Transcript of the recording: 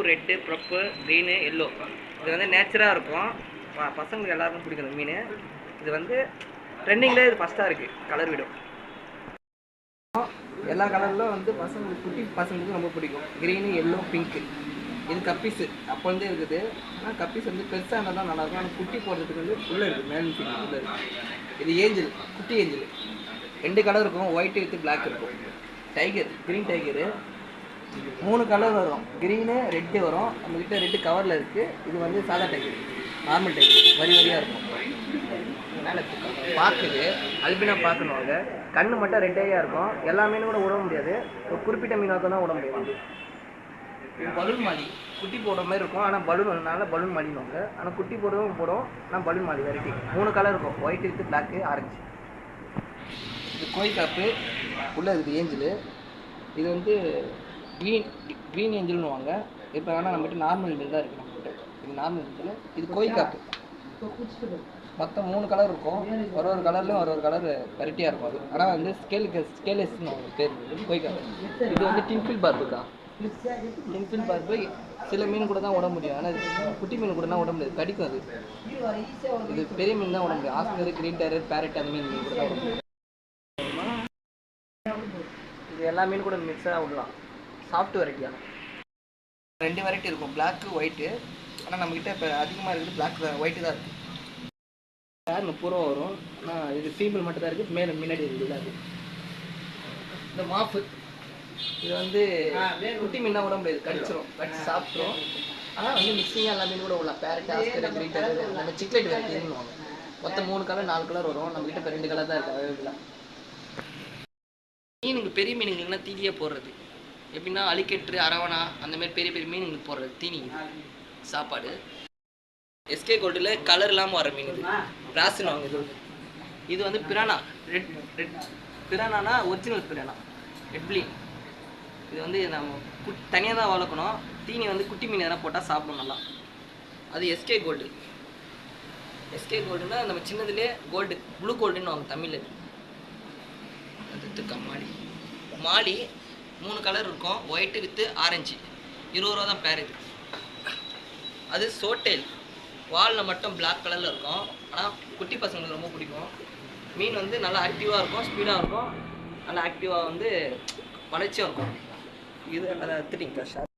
Red, ப்ரப்பு, green, yellow. இது வந்து நேச்சராக இருக்கும். பசங்களுக்கு எல்லாருக்கும் பிடிக்கும் மீன். இது வந்து ட்ரெண்டிங்கில் இது ஃபஸ்ட்டாக இருக்குது கலர் வீடியோ. எல்லா கலரிலும் வந்து பசங்களுக்கு குட்டி பசங்களுக்கு ரொம்ப பிடிக்கும். Green, yellow, pink. இது கப்பீஸு அப்போலேருந்தே இருக்குது. ஆனால் கப்பீஸ் வந்து பெருசாக இருந்தால் தான் நல்லாயிருக்கும். ஆனால் குட்டி போடுறதுக்கு வந்து உள்ளே இருக்குது, மேல் ஃபீல்டு உள்ளே இருக்குது. இது ஏஞ்சல், குட்டி ஏஞ்சல். 2 கலர் இருக்கும், ஒயிட் வித் பிளாக் இருக்கும். டைகர், க்ரீன் டைகரு 3 கலர் வரும். க்ரீனு, ரெட்டு வரும். நம்மக்கிட்ட ரெட்டு கவரில் இருக்குது. இது வந்து சாதா டைகர், நார்மல் டைகர், வரி வரியாக இருக்கும். மேலே பார்க்குது அல்பினா பார்க்கணுவாங்க. கண்ணு மட்டும் ரெட்டையாக இருக்கும். எல்லா மீனும் கூட விட முடியாது, ஒரு குறிப்பிட்ட மீனாக தான் விட முடியும். இது பலூன் மாலி, குட்டி போடுற மாதிரி இருக்கும். ஆனால் பலூன்னால பலூன் மாலினுவாங்க. ஆனால் குட்டி போடுறதும் போடும். ஆனால் பலூன் மாலி வெரைட்டி 3 கலர் இருக்கும், ஒயிட் வித் பிளாக்கு, ஆரஞ்சு. இது கோய் காப்பு உள்ளே இருக்குது ஏஞ்சலு. இது வந்து க்ரீன் ஏஞ்சல்னுவாங்க. இப்போ வேணால் நம்மகிட்ட நார்மல் ஏஞ்சல் தான் இருக்குது நம்மகிட்ட. இது நார்மல் ஏஞ்சல். இது கோய் காப்பு. மொத்தம் 3 கலர் இருக்கும். ஒரு கலர்லேயும் ஒரு கலர் வெரைட்டியாக இருக்கும். அது ஆனால் வந்து ஸ்கேலஸ்ன்னு பேர் கோய் காப்பு. இது வந்து டின்ஃபில் பார்புக்கா. டின்ஃபில் பார்பு சில மீன் கூட தான் விட முடியும். ஆனால் குட்டி மீன் கூட தான் விட முடியாது, கடிக்கும் அது. இது பெரிய மீன் தான் விட முடியும். ஆஸ்கர், கிரீன் டேரர், பேரட் அந்த மீன் கூட தான் விட முடியும். இது எல்லா மீன் கூட மிக்ஸாக விடலாம். சாஃப்ட் வெரைட்டியான 2 வெரைட்டி இருக்கும், பிளாக்கு, ஒயிட்டு. ஆனால் நம்மக்கிட்ட இப்போ அதிகமாக இருக்குது பிளாக் தான், ஒயிட்டு தான் இருக்குது. யாருன்னு பூர்வம் வரும். ஆனால் இது ஃபீமேல் மட்டும் தான் இருக்குது, மேலே முன்னாடி இருக்குது. அது இந்த மாஃபு. இது வந்து குட்டி மீன் தான் விட முடியாது, கடிச்சிடும், கடிச்சு சாப்பிட்ரும். ஆனால் வந்து மிக்சிங்காக எல்லா மீன் கூட விடலாம். பேரட், ஆஸ்கர், கிரீன் டேரர், நம்ம சிக்லெட் வெரைட்டின்னுவாங்க. மொத்தம் 3 கலர் 4 கலர் வரும். நம்மக்கிட்ட இப்போ 2 கலர் தான் இருக்குது அவைலபிளாக. மீனுக்கு பெரிய மீனுங்களுக்குனா தீனியாக போடுறது எப்படின்னா அலிகேட்ரு, அரவணா அந்த மாதிரி பெரிய பெரிய மீனுங்களுக்கு போடுறது தீனி சாப்பாடு. எஸ்கே கோல்டில் கலர் இல்லாமல் வர மீன் இது பிராஸ்ன்னு வாங்க. இது வந்து பிரானா, ரெட் பிரானானா ஒரிஜினல் பிரானா, ரெட்பிளி. இது வந்து நம்ம தனியாக தான் வளர்க்கணும். தீனி வந்து குட்டி மீன் எதனா போட்டால் சாப்பிடும் நல்லா. அது எஸ்கே கோல்டு. எஸ்கே கோல்டுன்னா நம்ம சின்னதுலேயே கோல்டு, ப்ளூ கோல்டுன்னு வாங்க தமிழில். அதுக்கு மாலி 3 கலர் இருக்கும், ஒயிட்டு வித்து ஆரஞ்சு. 20 ரூபா தான் பேர். இது அது சோட்டெயில், வாலில் மட்டும் பிளாக் கலரில் இருக்கும். ஆனால் குட்டி பசங்களுக்கு ரொம்ப பிடிக்கும். மீன் வந்து நல்லா ஆக்டிவாக இருக்கும், ஸ்பீடாக இருக்கும், நல்லா ஆக்டிவாக வந்து வளர்ச்சியாக இருக்கும். இது நல்லா எடுத்துட்டிங்க.